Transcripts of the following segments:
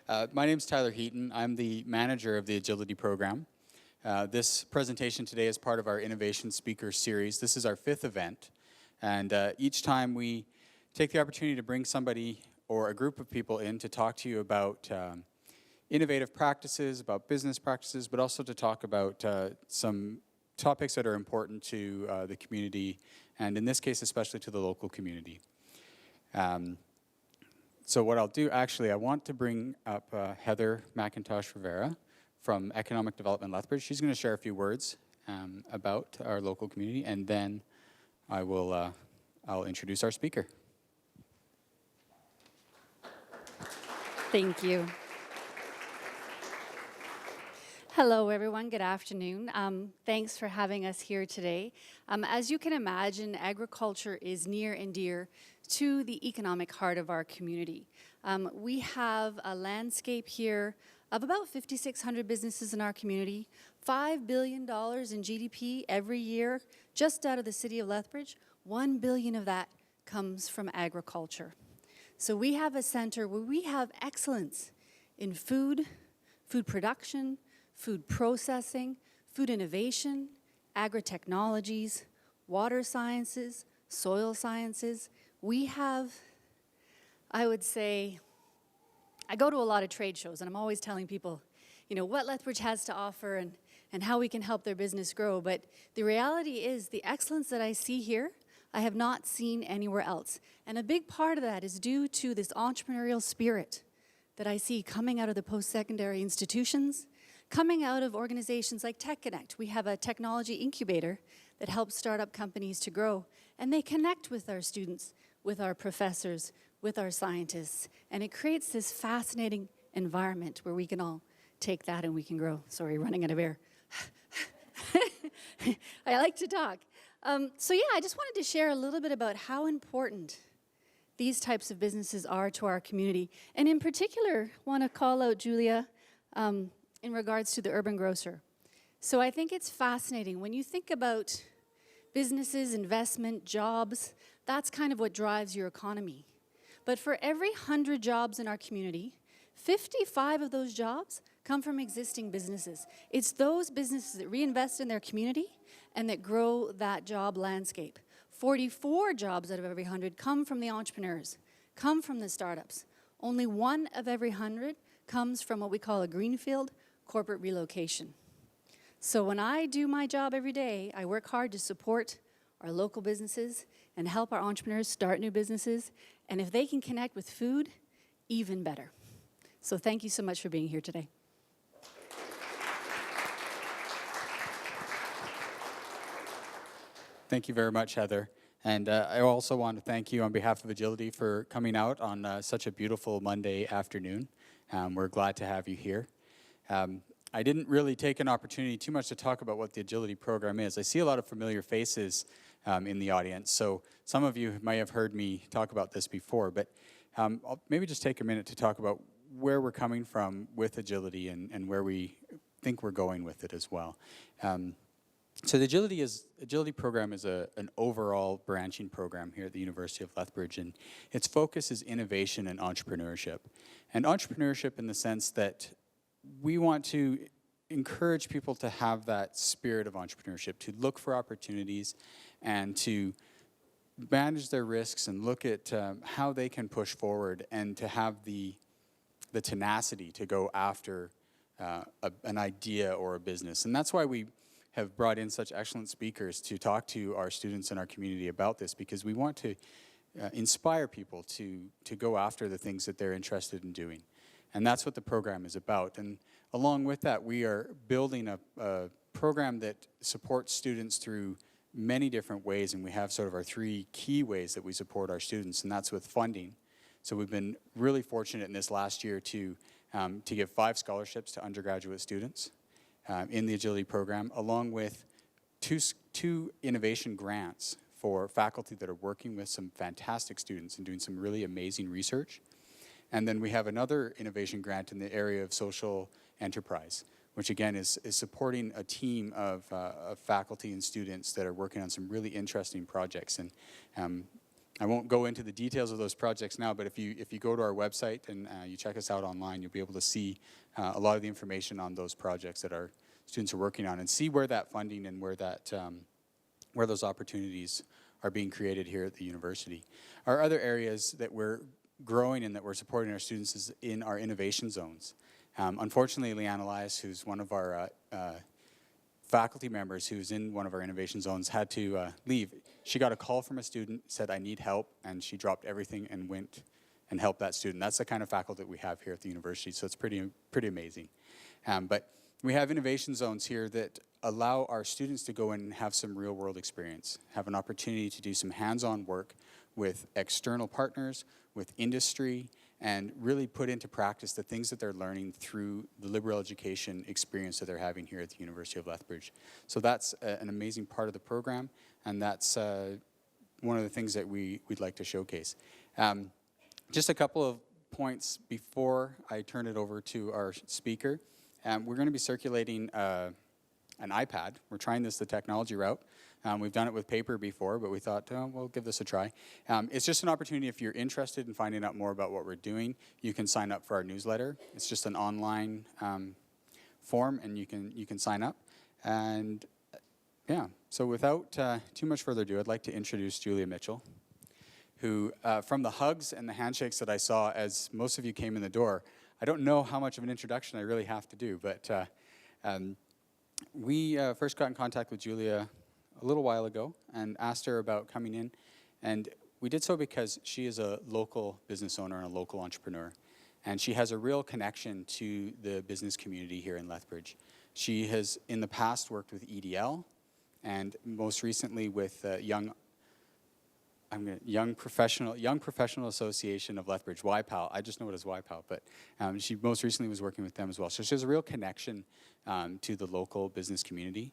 My name's Tyler Heaton. I'm the manager of the Agility program. This presentation today is part of our Innovation Speaker Series. This is our 5th event, and each time we take the opportunity to bring somebody or a group of people in to talk to you about innovative practices, about business practices, but also to talk about some topics that are important to the community, and in this case, especially to the local community. So what I'll do, actually, I want to bring up Heather McIntosh Rivera from Economic Development Lethbridge. She's going to share a few words about our local community, and then I'll introduce our speaker. Thank you. Hello, everyone. Good afternoon. Thanks for having us here today. As you can imagine, agriculture is near and dear to the economic heart of our community. We have a landscape here of about 5,600 businesses in our community, $5 billion in GDP every year, just out of the city of Lethbridge. $1 billion of that comes from agriculture. So we have a center where we have excellence in food production, food processing, food innovation, agri-technologies, water sciences, soil sciences. We have, I would say, I go to a lot of trade shows and I'm always telling people, you know, what Lethbridge has to offer and how we can help their business grow. But the reality is the excellence that I see here, I have not seen anywhere else. And a big part of that is due to this entrepreneurial spirit that I see coming out of the post-secondary institutions, coming out of organizations like Tech Connect. We have a technology incubator that helps startup companies to grow, and they connect with our students, with our professors, with our scientists, and it creates this fascinating environment where we can all take that and we can grow. Sorry, running out of air. I like to talk. So yeah, I just wanted to share a little bit about how important these types of businesses are to our community, and in particular, want to call out Julia in regards to the urban grocer. So I think it's fascinating. When you think about businesses, investment, jobs, that's kind of what drives your economy. But for every 100 jobs in our community, 55 of those jobs come from existing businesses. It's those businesses that reinvest in their community and that grow that job landscape. 44 jobs out of every 100 come from the entrepreneurs, come from the startups. Only 1 of every 100 comes from what we call a greenfield corporate relocation. So when I do my job every day, I work hard to support our local businesses and help our entrepreneurs start new businesses. And if they can connect with food, even better. So thank you so much for being here today. Thank you very much, Heather. And I also want to thank you on behalf of Agility for coming out on such a beautiful Monday afternoon. We're glad to have you here. I didn't really take an opportunity too much to talk about what the Agility program is. I see a lot of familiar faces in the audience, so some of you may have heard me talk about this before, but I'll maybe just take a minute to talk about where we're coming from with Agility and where we think we're going with it as well. So the Agility program is an overall branching program here at the University of Lethbridge, and its focus is innovation and entrepreneurship. And entrepreneurship in the sense that we want to encourage people to have that spirit of entrepreneurship, to look for opportunities and to manage their risks and look at how they can push forward and to have the tenacity to go after an idea or a business. And that's why we have brought in such excellent speakers to talk to our students in our community about this, because we want to inspire people to go after the things that they're interested in doing. And that's what the program is about. And along with that, we are building a program that supports students through many different ways, and we have sort of our 3 key ways that we support our students, and that's with funding. So we've been really fortunate in this last year to give 5 scholarships to undergraduate students in the Agility program, along with two innovation grants for faculty that are working with some fantastic students and doing some really amazing research. And then we have another innovation grant in the area of social enterprise, which again is supporting a team of faculty and students that are working on some really interesting projects. And I won't go into the details of those projects now, but if you go to our website and you check us out online, you'll be able to see a lot of the information on those projects that our students are working on and see where that funding and where those opportunities are being created here at the university. Our other areas that we're growing and that we're supporting our students is in our innovation zones. Unfortunately, Leanne Elias, who's one of our faculty members who's in one of our innovation zones, had to leave. She got a call from a student, said, "I need help," and she dropped everything and went and helped that student. That's the kind of faculty that we have here at the university, so it's pretty amazing. But we have innovation zones here that allow our students to go in and have some real-world experience, have an opportunity to do some hands-on work with external partners, with industry, and really put into practice the things that they're learning through the liberal education experience that they're having here at the University of Lethbridge. So that's an amazing part of the program, and that's one of the things that we'd like to showcase. Just a couple of points before I turn it over to our speaker. We're going to be circulating an iPad. We're trying this the technology route. We've done it with paper before, but we thought, we'll give this a try. It's just an opportunity if you're interested in finding out more about what we're doing, you can sign up for our newsletter. It's just an online form, and you can sign up. And yeah, so without too much further ado, I'd like to introduce Julia Mitchell, who, from the hugs and the handshakes that I saw as most of you came in the door, I don't know how much of an introduction I really have to do, but we first got in contact with Julia a little while ago and asked her about coming in, and we did so because she is a local business owner and a local entrepreneur, and she has a real connection to the business community here in Lethbridge. She has in the past worked with EDL and most recently with Young Professional Association of Lethbridge, YPAL. I just know it as YPAL, but she most recently was working with them as well. So she has a real connection to the local business community.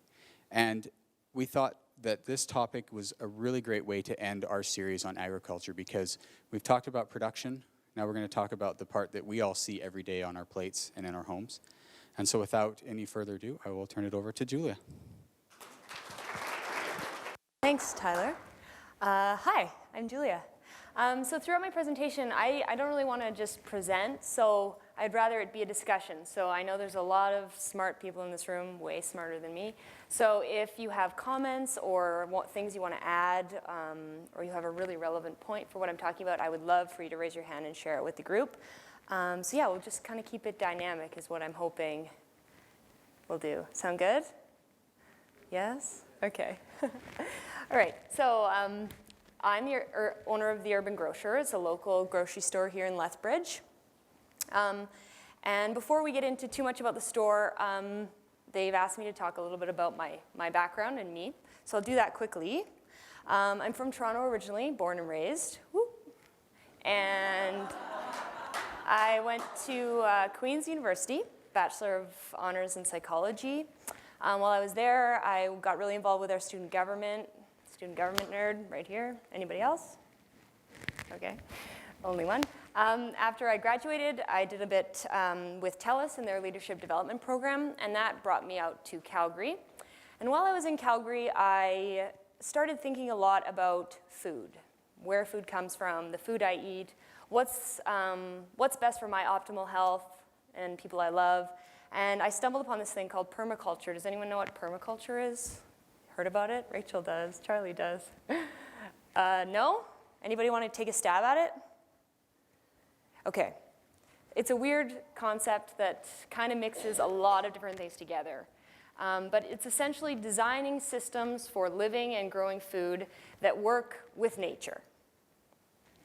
And we thought that this topic was a really great way to end our series on agriculture, because we've talked about production. Now we're going to talk about the part that we all see every day on our plates and in our homes. And so without any further ado, I will turn it over to Julia. Thanks, Tyler. Hi, I'm Julia. So throughout my presentation, I don't really want to just present, so I'd rather it be a discussion. So I know there's a lot of smart people in this room, way smarter than me. So if you have comments or things you want to add, or you have a really relevant point for what I'm talking about, I would love for you to raise your hand and share it with the group. So yeah, we'll just kind of keep it dynamic is what I'm hoping we'll do. Sound good? Yes? Okay. All right, so I'm the owner of the Urban Grocer. It's a local grocery store here in Lethbridge. And before we get into too much about the store, they've asked me to talk a little bit about my background and me. So I'll do that quickly. I'm from Toronto originally, born and raised. Woo. And I went to Queen's University, Bachelor of Honors in Psychology. While I was there, I got really involved with our student government nerd right here. Anybody else? Okay, only one. After I graduated, I did a bit with TELUS and their leadership development program, and that brought me out to Calgary. And while I was in Calgary, I started thinking a lot about food, where food comes from, the food I eat, what's best for my optimal health and people I love. And I stumbled upon this thing called permaculture. Does anyone know what permaculture is? Heard about it? Rachel does. Charlie does. No? Anybody want to take a stab at it? Okay. It's a weird concept that kind of mixes a lot of different things together. But it's essentially designing systems for living and growing food that work with nature.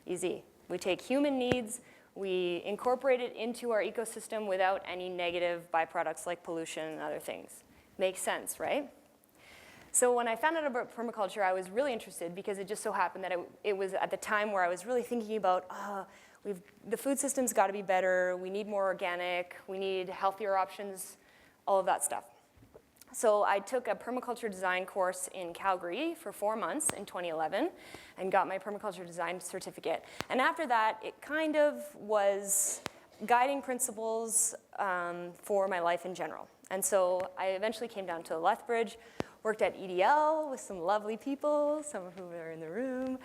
Easy. We take human needs, we incorporate it into our ecosystem without any negative byproducts like pollution and other things. Makes sense, right? So when I found out about permaculture, I was really interested because it just so happened that it was at the time where I was really thinking about, the food system's got to be better, we need more organic, we need healthier options, all of that stuff. So I took a permaculture design course in Calgary for 4 months in 2011 and got my permaculture design certificate. And after that, it kind of was guiding principles for my life in general. And so I eventually came down to Lethbridge, worked at EDL with some lovely people, some of whom are in the room,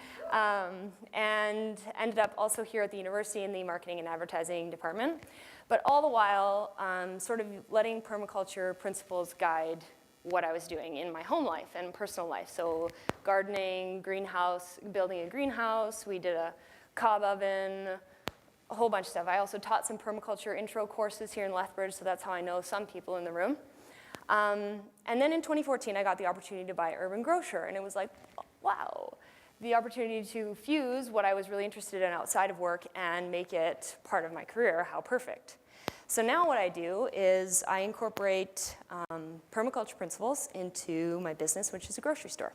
and ended up also here at the university in the marketing and advertising department. But all the while, sort of letting permaculture principles guide what I was doing in my home life and personal life. So gardening, greenhouse, building a greenhouse, we did a cob oven, a whole bunch of stuff. I also taught some permaculture intro courses here in Lethbridge, so that's how I know some people in the room. And then in 2014, I got the opportunity to buy Urban Grocer, and it was like, wow, the opportunity to fuse what I was really interested in outside of work and make it part of my career. How perfect. So now what I do is I incorporate permaculture principles into my business, which is a grocery store.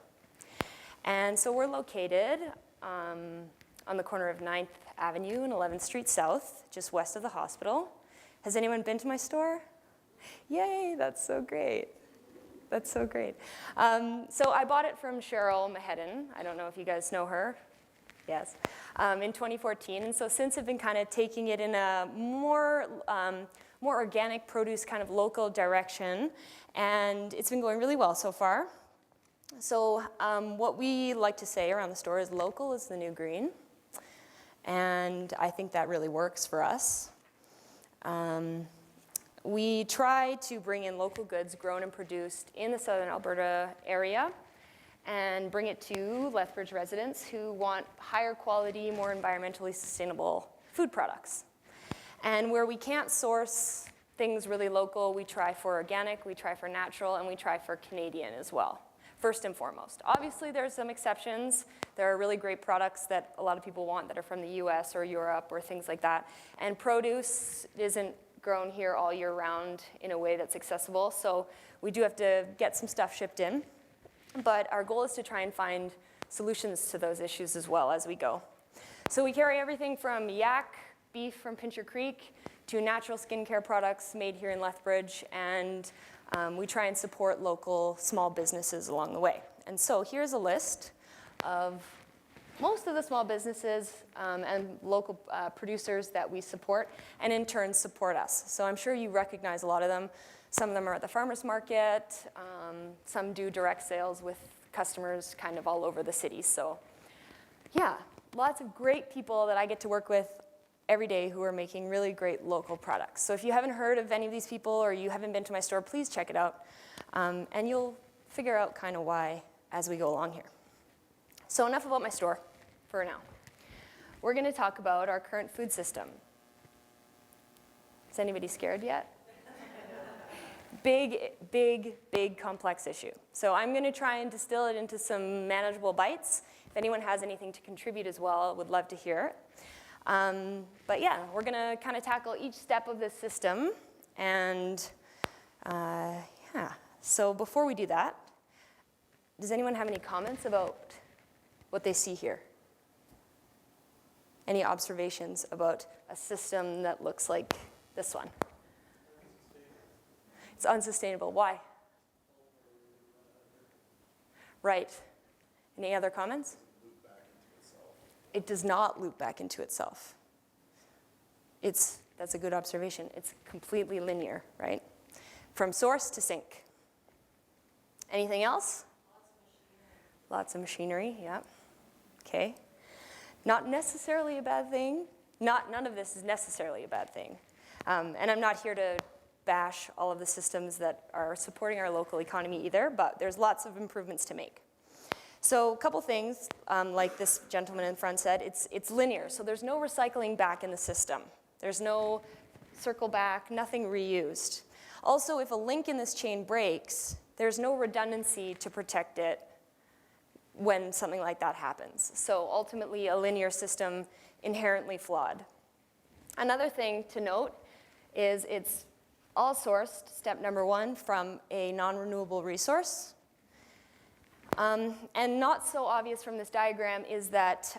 And so we're located on the corner of 9th Avenue and 11th Street South, just west of the hospital. Has anyone been to my store? Yay, that's so great. That's so great. So I bought it from Cheryl Mahedin. I don't know if you guys know her. Yes, in 2014. And so since I've been kind of taking it in a more organic produce kind of local direction, and it's been going really well so far. So what we like to say around the store is local is the new green. And I think that really works for us. We try to bring in local goods grown and produced in the southern Alberta area and bring it to Lethbridge residents who want higher quality, more environmentally sustainable food products. And where we can't source things really local, we try for organic, we try for natural, and we try for Canadian as well, first and foremost. Obviously, there's some exceptions. There are really great products that a lot of people want that are from the US or Europe or things like that. And produce isn't grown here all year round in a way that's accessible, so we do have to get some stuff shipped in. But our goal is to try and find solutions to those issues as well as we go. So we carry everything from yak, beef from Pincher Creek, to natural skincare products made here in Lethbridge, and we try and support local small businesses along the way. And so here's a list of most of the small businesses and local producers that we support, and in turn support us. So I'm sure you recognize a lot of them. Some of them are at the farmers market. Some do direct sales with customers kind of all over the city. So yeah, lots of great people that I get to work with every day who are making really great local products. So if you haven't heard of any of these people or you haven't been to my store, please check it out. And you'll figure out kind of why as we go along here. So enough about my store for now. We're going to talk about our current food system. Is anybody scared yet? Big, big, big complex issue. So I'm going to try and distill it into some manageable bites. If anyone has anything to contribute as well, I would love to hear it. But yeah, we're going to kind of tackle each step of this system. And yeah, so before we do that, does anyone have any comments about what they see here? Any observations about a system that looks like this one? It's unsustainable. Why? Right. Any other comments? It does not loop back into itself. That's a good observation. It's completely linear, right? From source to sink. Anything else? Lots of machinery, yeah. Okay. Not necessarily a bad thing. None of this is necessarily a bad thing. And I'm not here to bash all of the systems that are supporting our local economy either, but there's lots of improvements to make. So a couple things, like this gentleman in front said, it's linear, so there's no recycling back in the system. There's no circle back, nothing reused. Also, if a link in this chain breaks, there's no redundancy to protect it when something like that happens. So ultimately, a linear system inherently flawed. Another thing to note is it's all sourced, step number one, from a non-renewable resource. And not so obvious from this diagram is that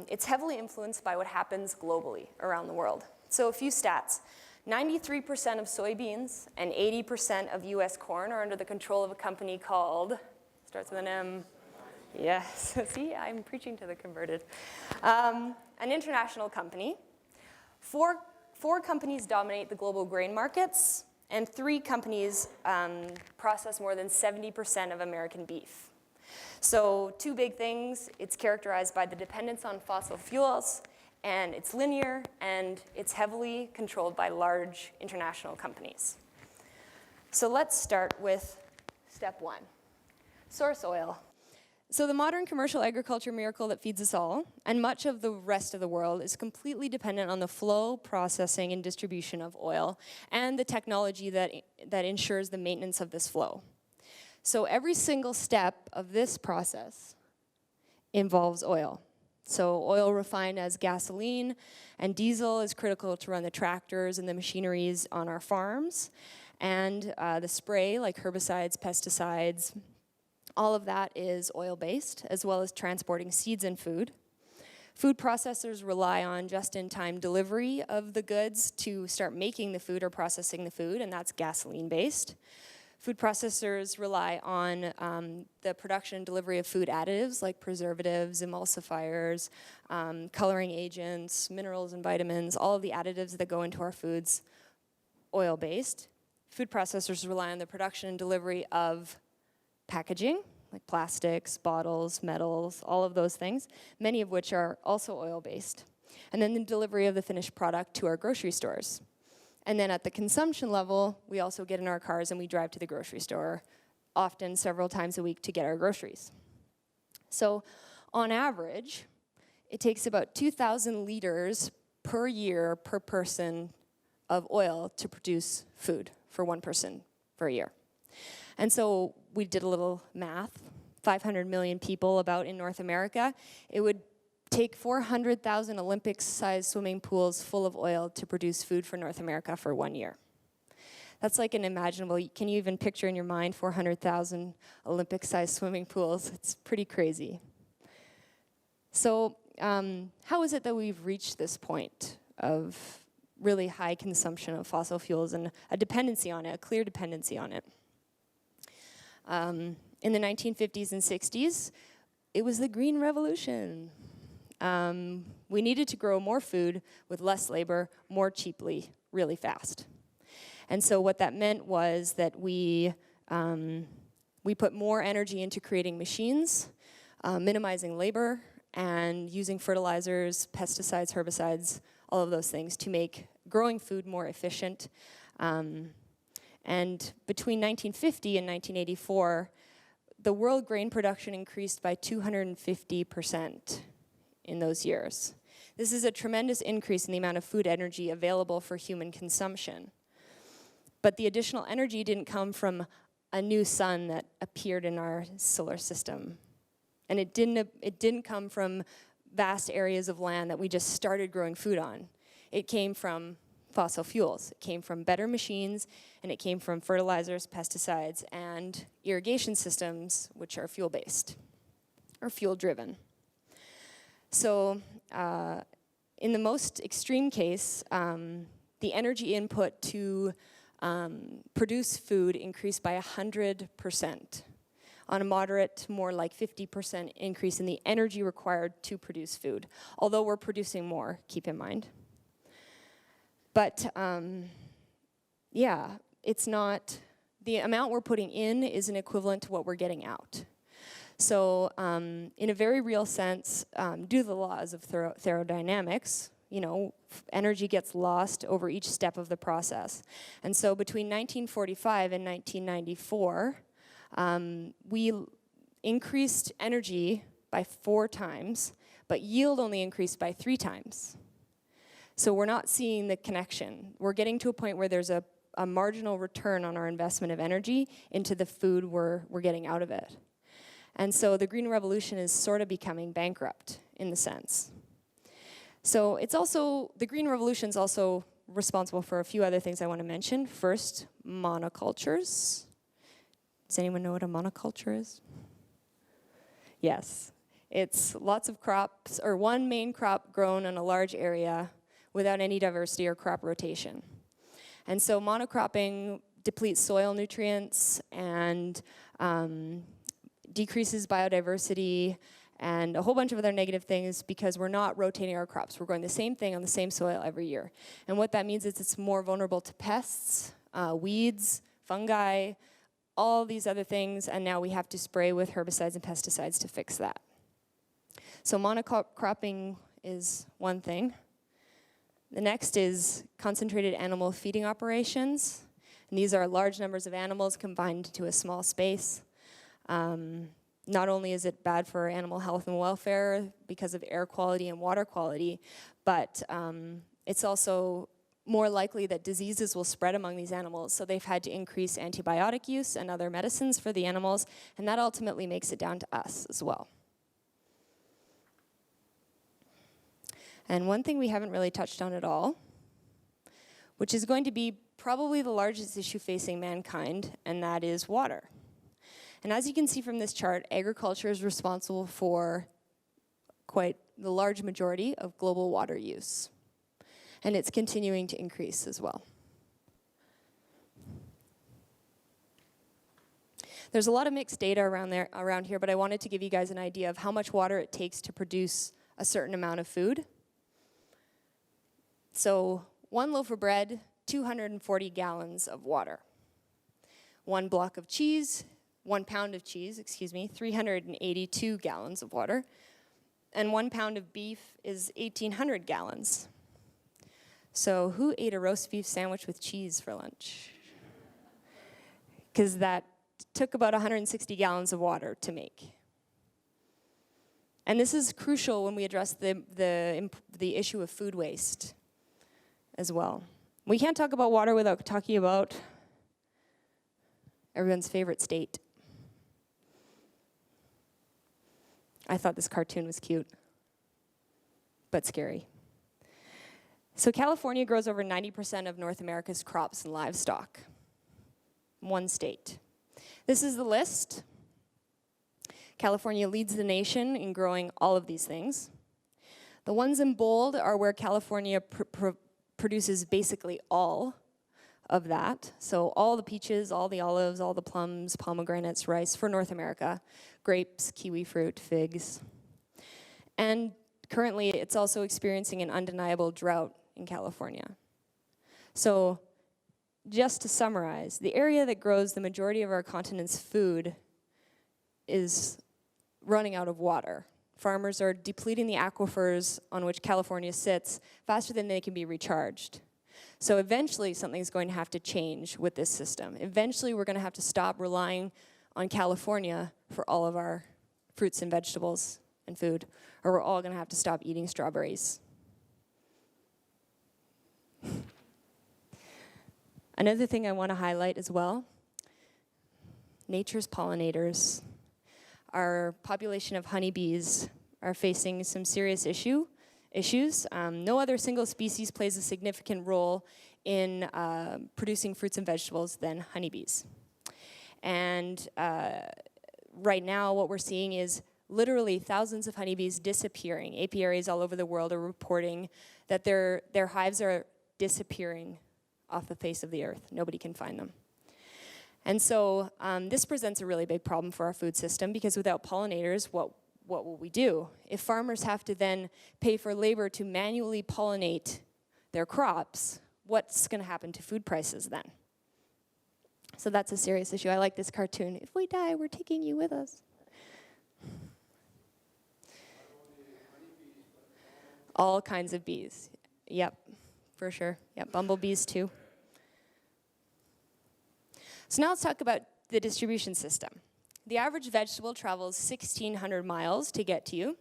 it's heavily influenced by what happens globally around the world. So a few stats. 93% of soybeans and 80% of US corn are under the control of a company called, starts with an M. Yes, see, I'm preaching to the converted. An international company. Four companies dominate the global grain markets, And 3 companies process more than 70% of American beef. So 2 big things, it's characterized by the dependence on fossil fuels, and it's linear, and it's heavily controlled by large international companies. So let's start with step 1, source oil. So the modern commercial agriculture miracle that feeds us all, and much of the rest of the world, is completely dependent on the flow, processing, and distribution of oil, and the technology that ensures the maintenance of this flow. So every single step of this process involves oil. So oil refined as gasoline and diesel is critical to run the tractors and the machineries on our farms, and the spray, like herbicides, pesticides, all of that is oil-based, as well as transporting seeds and food. Food processors rely on just-in-time delivery of the goods to start making the food or processing the food, and that's gasoline-based. Food processors rely on the production and delivery of food additives like preservatives, emulsifiers, coloring agents, minerals and vitamins, all of the additives that go into our foods, oil-based. Food processors rely on the production and delivery of packaging, like plastics, bottles, metals, all of those things, many of which are also oil-based. And then the delivery of the finished product to our grocery stores. And then at the consumption level, we also get in our cars and we drive to the grocery store, often several times a week to get our groceries. So on average, it takes about 2,000 liters per year per person of oil to produce food for one person for a year. And so we did a little math, 500 million people about in North America. It would take 400,000 Olympic-sized swimming pools full of oil to produce food for North America for 1 year. That's like unimaginable. Can you even picture in your mind 400,000 Olympic-sized swimming pools? It's pretty crazy. So how is it that we've reached this point of really high consumption of fossil fuels and a dependency on it, a clear dependency on it? In the 1950s and 60s, it was the Green Revolution. We needed to grow more food with less labor, more cheaply, really fast. And so what that meant was that we put more energy into creating machines, minimizing labor, and using fertilizers, pesticides, herbicides, all of those things to make growing food more efficient. And between 1950 and 1984, the world grain production increased by 250% in those years. This is a tremendous increase in the amount of food energy available for human consumption. But the additional energy didn't come from a new sun that appeared in our solar system. And it didn't come from vast areas of land that we just started growing food on. It came from fossil fuels. It came from better machines, and it came from fertilizers, pesticides, and irrigation systems, which are fuel-based or fuel-driven. So in the most extreme case, the energy input to produce food increased by 100%. On a moderate, more like 50% increase in the energy required to produce food, although we're producing more, keep in mind. But yeah, it's not, the amount we're putting in isn't equivalent to what we're getting out. So in a very real sense, due to the laws of thermodynamics, you know, energy gets lost over each step of the process. And so between 1945 and 1994, we increased energy by 4 times, but yield only increased by 3 times. So we're not seeing the connection. We're getting to a point where there's a marginal return on our investment of energy into the food we're getting out of it. And so the Green Revolution is sort of becoming bankrupt in the sense. So it's also, the Green Revolution is also responsible for a few other things I want to mention. First, monocultures. Does anyone know what a monoculture is? Yes. It's lots of crops, or one main crop grown on a large area without any diversity or crop rotation. And so monocropping depletes soil nutrients and decreases biodiversity and a whole bunch of other negative things because we're not rotating our crops. We're growing the same thing on the same soil every year. And what that means is it's more vulnerable to pests, weeds, fungi, all these other things, and now we have to spray with herbicides and pesticides to fix that. So monocropping is one thing. The next is concentrated animal feeding operations. And these are large numbers of animals combined into a small space. Not only is it bad for animal health and welfare because of air quality and water quality, but it's also more likely that diseases will spread among these animals. So they've had to increase antibiotic use and other medicines for the animals, and that ultimately makes it down to us as well. And one thing we haven't really touched on at all, which is going to be probably the largest issue facing mankind, and that is water. And as you can see from this chart, agriculture is responsible for quite the large majority of global water use. And it's continuing to increase as well. There's a lot of mixed data around here, but I wanted to give you guys an idea of how much water it takes to produce a certain amount of food. So 1 loaf of bread, 240 gallons of water. 1 block of cheese, 1 pound of cheese, 382 gallons of water. And 1 pound of beef is 1,800 gallons. So who ate a roast beef sandwich with cheese for lunch? Because that took about 160 gallons of water to make. And this is crucial when we address the issue of food waste as well. We can't talk about water without talking about everyone's favorite state. I thought this cartoon was cute, but scary. So California grows over 90% of North America's crops and livestock. One state. This is the list. California leads the nation in growing all of these things. The ones in bold are where California produces basically all of that. So all the peaches, all the olives, all the plums, pomegranates, rice for North America, grapes, kiwi fruit, figs. And currently it's also experiencing an undeniable drought in California. So just to summarize, the area that grows the majority of our continent's food is running out of water. Farmers are depleting the aquifers on which California sits faster than they can be recharged. So eventually something's going to have to change with this system. Eventually we're going to have to stop relying on California for all of our fruits and vegetables and food, or we're all going to have to stop eating strawberries. Another thing I want to highlight as well, nature's pollinators. Our population of honeybees are facing some serious issues. No other single species plays a significant role in producing fruits and vegetables than honeybees. And right now what we're seeing is literally thousands of honeybees disappearing. apiaries all over the world are reporting that their hives are disappearing off the face of the earth. Nobody can find them. And so this presents a really big problem for our food system, because without pollinators, what will we do? If farmers have to then pay for labor to manually pollinate their crops, what's going to happen to food prices then? So that's a serious issue. I like this cartoon. If we die, we're taking you with us. All kinds of bees. Yep, for sure. Yep, bumblebees too. So now let's talk about the distribution system. The average vegetable travels 1,600 miles to get to you.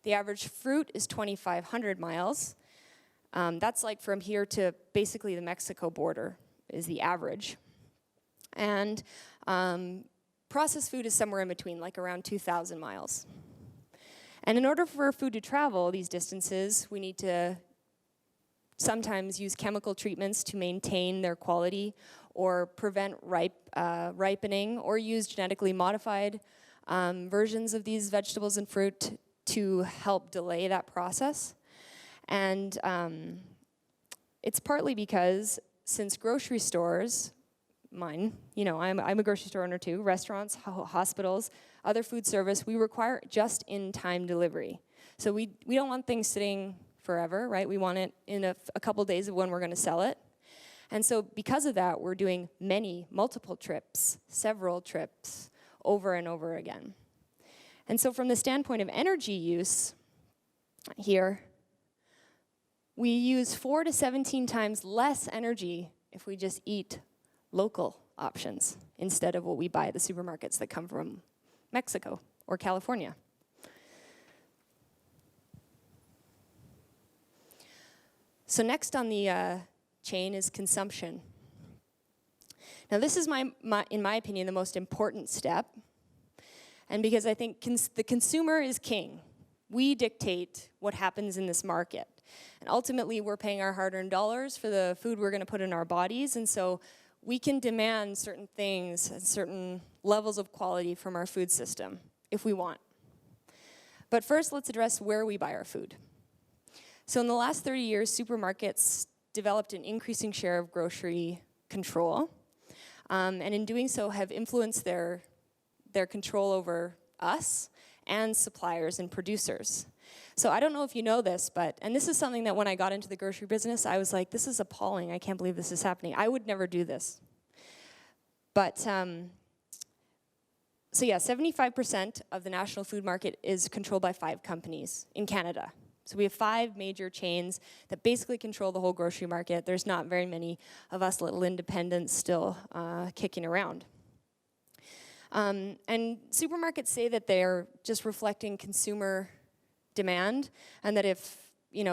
The average fruit is 2,500 miles. That's like from here to basically the Mexico border is the average. And processed food is somewhere in between, like around 2,000 miles. And in order for food to travel these distances, we need to sometimes use chemical treatments to maintain their quality or prevent ripening, or use genetically modified versions of these vegetables and fruit to help delay that process. And it's partly because since grocery stores, mine, you know, I'm a grocery store owner too, restaurants, hospitals, other food service, we require just-in-time delivery. So we don't want things sitting forever, right? We want it in a couple days of when we're going to sell it. And so because of that, we're doing multiple trips, several trips, over and over again. And so from the standpoint of energy use here, we use 4 to 17 times less energy if we just eat local options instead of what we buy at the supermarkets that come from Mexico or California. So next on the chain is consumption. Now this is, in my opinion, the most important step. And because I think the consumer is king. We dictate what happens in this market. And ultimately, we're paying our hard-earned dollars for the food we're going to put in our bodies. And so we can demand certain things and certain levels of quality from our food system if we want. But first, let's address where we buy our food. So in the last 30 years, supermarkets developed an increasing share of grocery control. And in doing so, have influenced their control over us and suppliers and producers. So I don't know if you know this, and this is something that when I got into the grocery business, I was like, this is appalling. I can't believe this is happening. I would never do this. But, so yeah, 75% of the national food market is controlled by 5 companies in Canada. So we have 5 major chains that basically control the whole grocery market. There's not very many of us little independents still kicking around. And supermarkets say that they're just reflecting consumer demand, and that if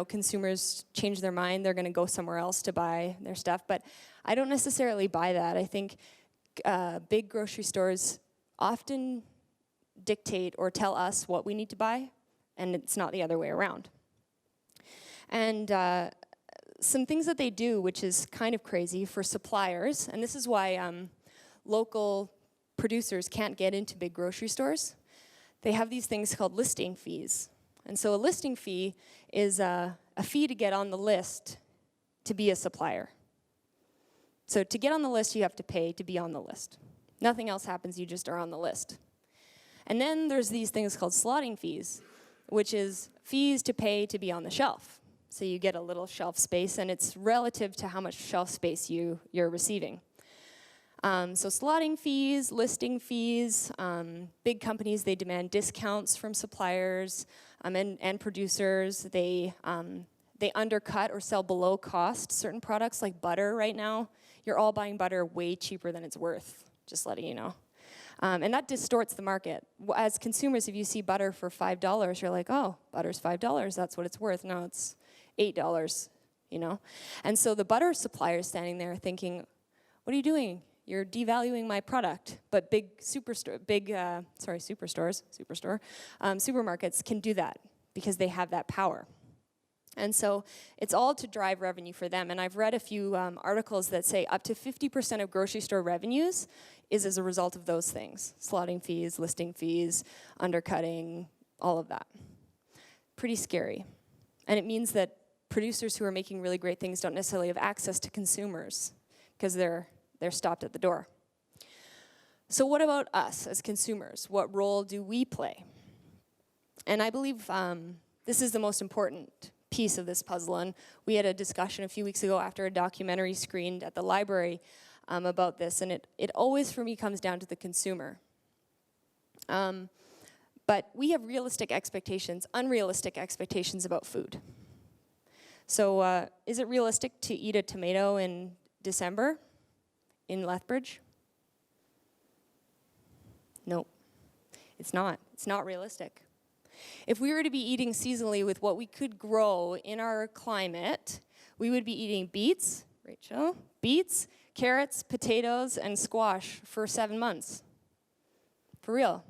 consumers change their mind, they're going to go somewhere else to buy their stuff. But I don't necessarily buy that. I think big grocery stores often dictate or tell us what we need to buy, and it's not the other way around. And some things that they do, which is kind of crazy for suppliers, and this is why local producers can't get into big grocery stores. They have these things called listing fees. And so a listing fee is a fee to get on the list to be a supplier. So to get on the list, you have to pay to be on the list. Nothing else happens, you just are on the list. And then there's these things called slotting fees, which is fees to pay to be on the shelf. So you get a little shelf space, and it's relative to how much shelf space you're receiving. So slotting fees, listing fees, big companies, they demand discounts from suppliers and producers. They undercut or sell below cost certain products like butter right now. You're all buying butter way cheaper than it's worth, just letting you know. And that distorts the market. As consumers, if you see butter for $5, you're like, oh, butter's $5, that's what it's worth. No, it's $8, And so the butter supplier is standing there thinking, what are you doing? You're devaluing my product. But big supermarkets can do that because they have that power. And so it's all to drive revenue for them. And I've read a few articles that say up to 50% of grocery store revenues is as a result of those things. Slotting fees, listing fees, undercutting, all of that. Pretty scary. And it means that producers who are making really great things don't necessarily have access to consumers because they're stopped at the door. So what about us as consumers? What role do we play? And I believe this is the most important piece of this puzzle. And we had a discussion a few weeks ago after a documentary screened at the library about this. And it always, for me, comes down to the consumer. But we have realistic expectations, unrealistic expectations about food. So is it realistic to eat a tomato in December in Lethbridge? Nope, it's not. It's not realistic. If we were to be eating seasonally with what we could grow in our climate, we would be eating beets, Rachel, beets, carrots, potatoes, and squash for 7 months. For real.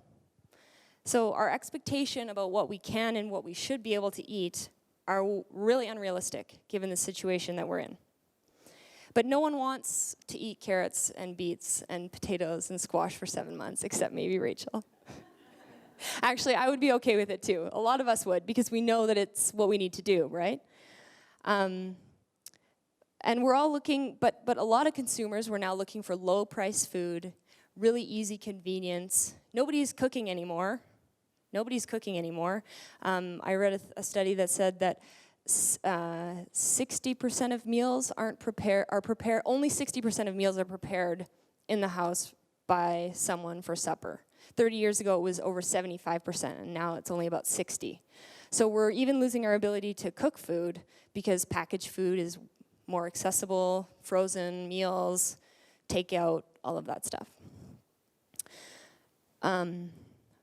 So our expectation about what we can and what we should be able to eat are really unrealistic given the situation that we're in. But no one wants to eat carrots and beets and potatoes and squash for 7 months, except maybe Rachel. Actually, I would be okay with it too. A lot of us would, because we know that it's what we need to do, right? And we're all looking, but a lot of consumers, we're now looking for low-priced food, really easy convenience. Nobody's cooking anymore. Nobody's cooking anymore. I read a study that said that 60% of meals are prepared, only 60% of meals are prepared in the house by someone for supper. 30 years ago, it was over 75%, and now it's only about 60. So we're even losing our ability to cook food because packaged food is more accessible, frozen meals, takeout, all of that stuff.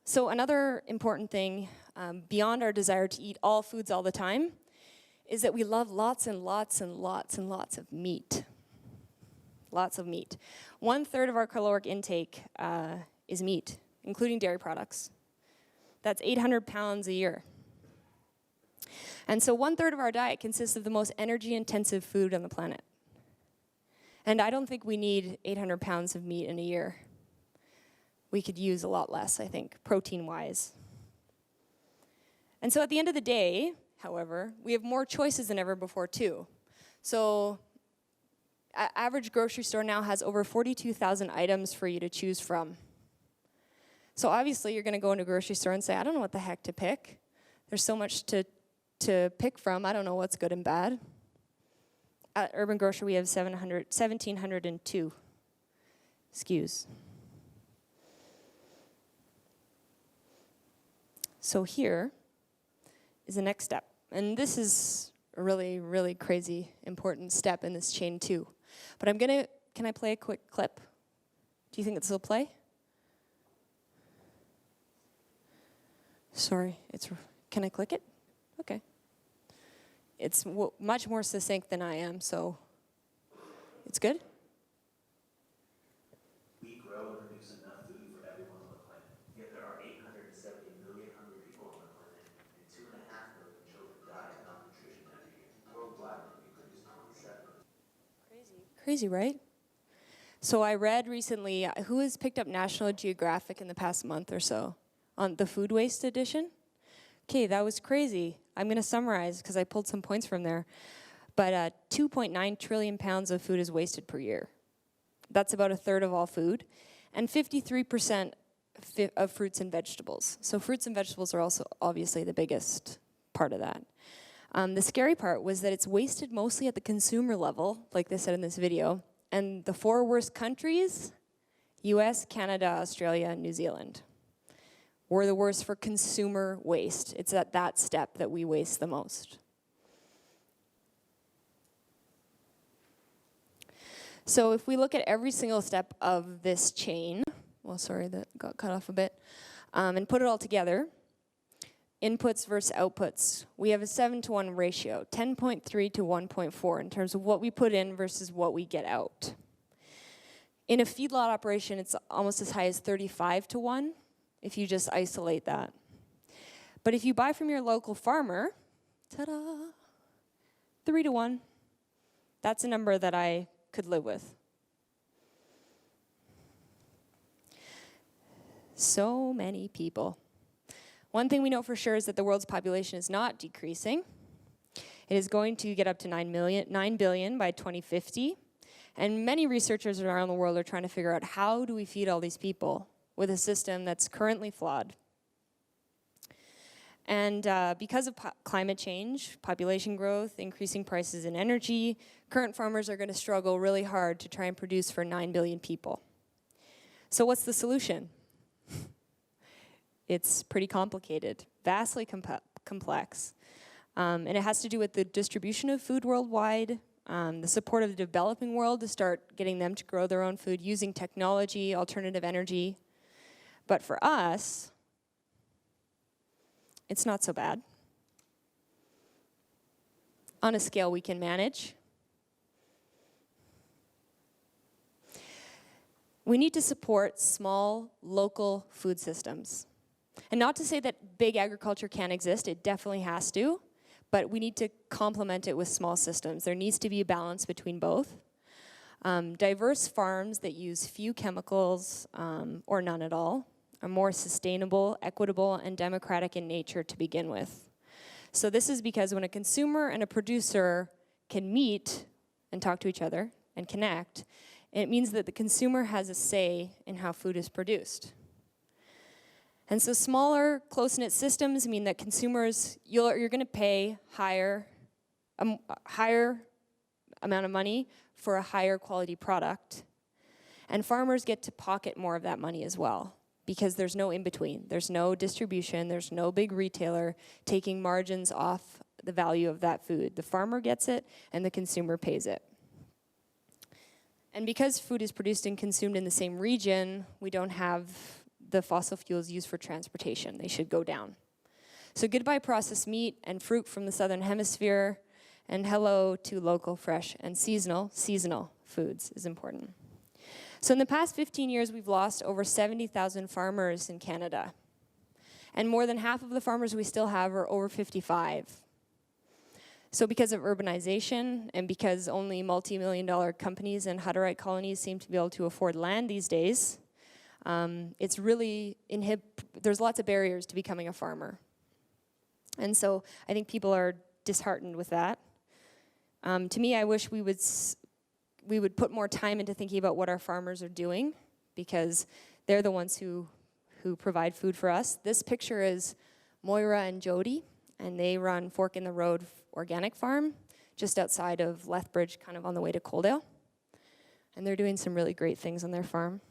So another important thing, beyond our desire to eat all foods all the time, is that we love lots and lots and lots and lots of meat. Lots of meat. 1/3 of our caloric intake is meat, including dairy products. That's 800 pounds a year. And so 1/3 of our diet consists of the most energy-intensive food on the planet. And I don't think we need 800 pounds of meat in a year. We could use a lot less, I think, protein-wise. And so at the end of the day, however, we have more choices than ever before, too. So average grocery store now has over 42,000 items for you to choose from. So obviously, you're going to go into a grocery store and say, I don't know what the heck to pick. There's so much to pick from. I don't know what's good and bad. At Urban Grocer, we have 1,702 SKUs. So here is the next step. And this is a really, really crazy, important step in this chain too. But can I play a quick clip? Do you think this will play? Sorry, can I click it? Okay. It's much more succinct than I am, so it's good? We grow and produce enough food for everyone on the planet. Yet there are 870 million hungry people on the planet, and 2.5 million children die of malnutrition every year. Worldwide, we produce 27. Crazy, right? So I read recently, who has picked up National Geographic in the past month or so? On the food waste edition? Okay, that was crazy. I'm going to summarize because I pulled some points from there. But 2.9 trillion pounds of food is wasted per year. That's about 1/3 of all food. And 53% of fruits and vegetables. So fruits and vegetables are also obviously the biggest part of that. The scary part was that it's wasted mostly at the consumer level, like they said in this video. And the 4 worst countries, US, Canada, Australia, and New Zealand. We're the worst for consumer waste. It's at that step that we waste the most. So if we look at every single step of this chain, well, sorry, that got cut off a bit, and put it all together, inputs versus outputs, we have a 7-to-1 ratio, 10.3 to 1.4 in terms of what we put in versus what we get out. In a feedlot operation, it's almost as high as 35-to-1. If you just isolate that. But if you buy from your local farmer, ta-da, 3-to-1. That's a number that I could live with. So many people. One thing we know for sure is that the world's population is not decreasing. It is going to get up to 9 billion by 2050. And many researchers around the world are trying to figure out how do we feed all these people with a system that's currently flawed. And because of climate change, population growth, increasing prices in energy, current farmers are going to struggle really hard to try and produce for 9 billion people. So what's the solution? It's pretty complicated, vastly complex. And it has to do with the distribution of food worldwide, the support of the developing world to start getting them to grow their own food using technology, alternative energy. But for us, it's not so bad. On a scale we can manage. We need to support small, local food systems. And not to say that big agriculture can't exist, it definitely has to, but we need to complement it with small systems. There needs to be a balance between both. Diverse farms that use few chemicals or none at all are more sustainable, equitable, and democratic in nature to begin with. So this is because when a consumer and a producer can meet and talk to each other and connect, it means that the consumer has a say in how food is produced. And so smaller, close-knit systems mean that consumers, you're going to pay higher a higher amount of money for a higher quality product. And farmers get to pocket more of that money as well, because there's no in-between. There's no distribution, there's no big retailer taking margins off the value of that food. The farmer gets it, and the consumer pays it. And because food is produced and consumed in the same region, we don't have the fossil fuels used for transportation. They should go down. So goodbye processed meat and fruit from the Southern Hemisphere, and hello to local, fresh, and seasonal foods is important. So in the past 15 years, we've lost over 70,000 farmers in Canada. And more than half of the farmers we still have are over 55. So because of urbanization and because only multi-million-dollar companies and Hutterite colonies seem to be able to afford land these days, it's really there's lots of barriers to becoming a farmer. And so I think people are disheartened with that. To me, I wish we would put more time into thinking about what our farmers are doing, because they're the ones who provide food for us. This picture is Moira and Jody, and they run Fork in the Road Organic Farm just outside of Lethbridge, kind of on the way to Coaldale. And they're doing some really great things on their farm.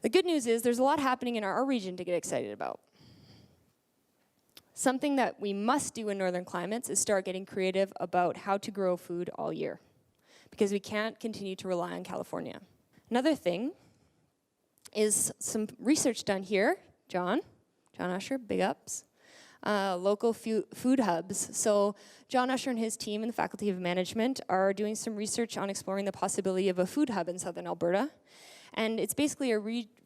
The good news is there's a lot happening in our region to get excited about. Something that we must do in northern climates is start getting creative about how to grow food all year, because we can't continue to rely on California. Another thing is some research done here. John Usher, big ups. Local food hubs. So John Usher and his team in the Faculty of Management are doing some research on exploring the possibility of a food hub in southern Alberta. And it's basically a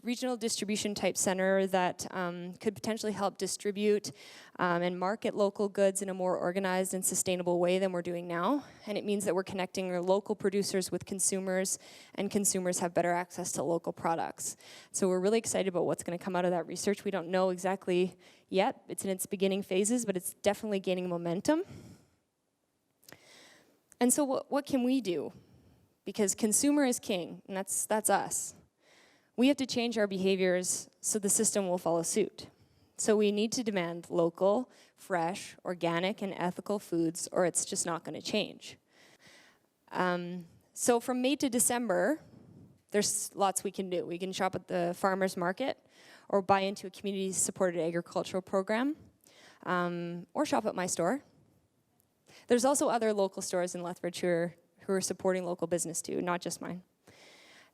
regional distribution type center that could potentially help distribute and market local goods in a more organized and sustainable way than we're doing now. And it means that we're connecting our local producers with consumers, and consumers have better access to local products. So we're really excited about what's going to come out of that research. We don't know exactly yet. It's in its beginning phases, but it's definitely gaining momentum. And so what can we do? Because consumer is king, and that's us. We have to change our behaviors so the system will follow suit. So we need to demand local, fresh, organic, and ethical foods, or it's just not going to change. So from May to December, there's lots we can do. We can shop at the farmer's market, or buy into a community-supported agricultural program, or shop at my store. There's also other local stores in Lethbridge who are supporting local business too, not just mine.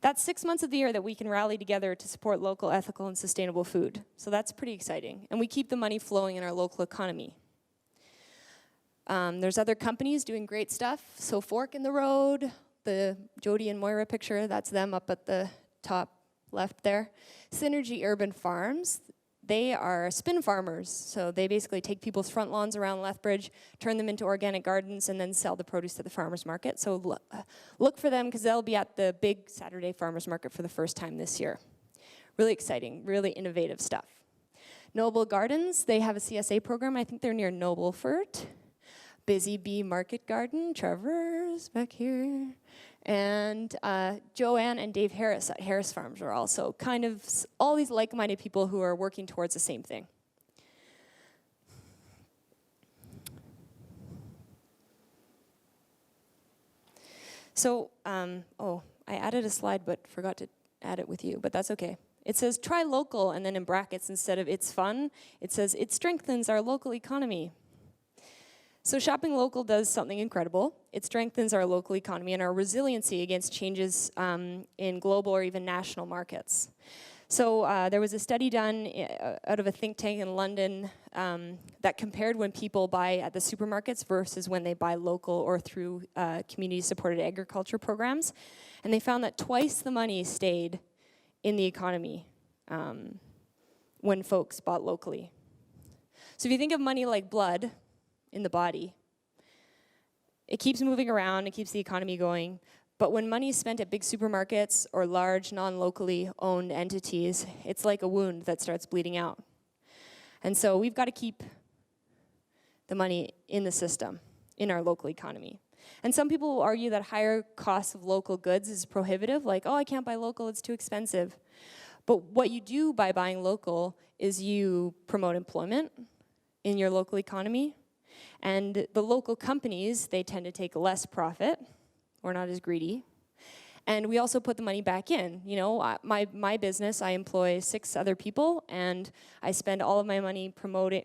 That's 6 months of the year that we can rally together to support local, ethical, and sustainable food. So that's pretty exciting. And we keep the money flowing in our local economy. There's other companies doing great stuff. So Fork in the Road, the Jody and Moira picture, that's them up at the top left there. Synergy Urban Farms, they are spin farmers. So they basically take people's front lawns around Lethbridge, turn them into organic gardens, and then sell the produce to the farmer's market. So look for them, because they'll be at the big Saturday farmer's market for the first time this year. Really exciting, really innovative stuff. Noble Gardens, they have a CSA program. I think they're near Noblefort. Busy Bee Market Garden, Trevor's back here. And Joanne and Dave Harris at Harris Farms are also kind of all these like-minded people who are working towards the same thing. So, I added a slide but forgot to add it with you, but that's okay. It says try local, and then in brackets, instead of it's fun, it says it strengthens our local economy. So shopping local does something incredible. It strengthens our local economy and our resiliency against changes in global or even national markets. So there was a study done out of a think tank in London that compared when people buy at the supermarkets versus when they buy local or through community-supported agriculture programs. And they found that twice the money stayed in the economy when folks bought locally. So if you think of money like blood in the body, it keeps moving around, it keeps the economy going. But when money is spent at big supermarkets or large non-locally owned entities, it's like a wound that starts bleeding out. And so we've got to keep the money in the system, in our local economy. And some people will argue that higher costs of local goods is prohibitive, like, oh, I can't buy local, it's too expensive. But what you do by buying local is you promote employment in your local economy, And the local companies, they tend to take less profit. We're not as greedy. And we also put the money back in. You know, my business, I employ 6 other people, and I spend all of my money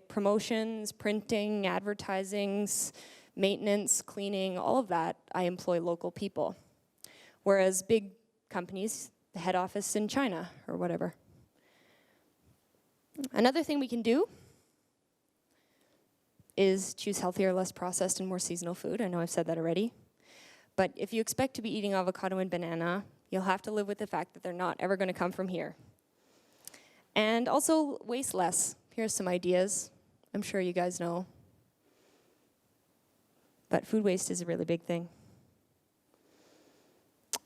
promotions, printing, advertisings, maintenance, cleaning, all of that, I employ local people. Whereas big companies, the head office in China or whatever. Another thing we can do is choose healthier, less processed, and more seasonal food. I know I've said that already. But if you expect to be eating avocado and banana, you'll have to live with the fact that they're not ever going to come from here. And also waste less. Here's some ideas. I'm sure you guys know. But food waste is a really big thing.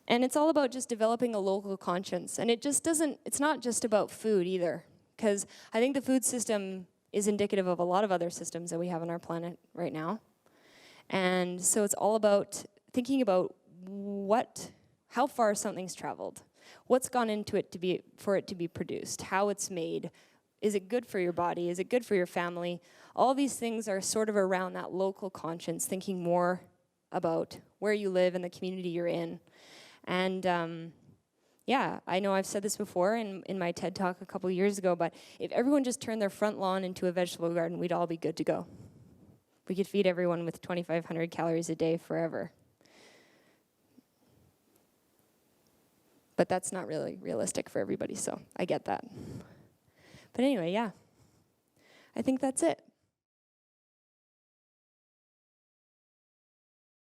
And it's all about just developing a local conscience. And it's not just about food either. Because I think the food system is indicative of a lot of other systems that we have on our planet right now. And so it's all about thinking about how far something's traveled, what's gone into it for it to be produced, how it's made. Is it good for your body? Is it good for your family? All these things are sort of around that local conscience, thinking more about where you live and the community you're in. And yeah, I know I've said this before in my TED Talk a couple years ago, but if everyone just turned their front lawn into a vegetable garden, we'd all be good to go. We could feed everyone with 2,500 calories a day forever. But that's not really realistic for everybody, so I get that. But anyway, yeah. I think that's it.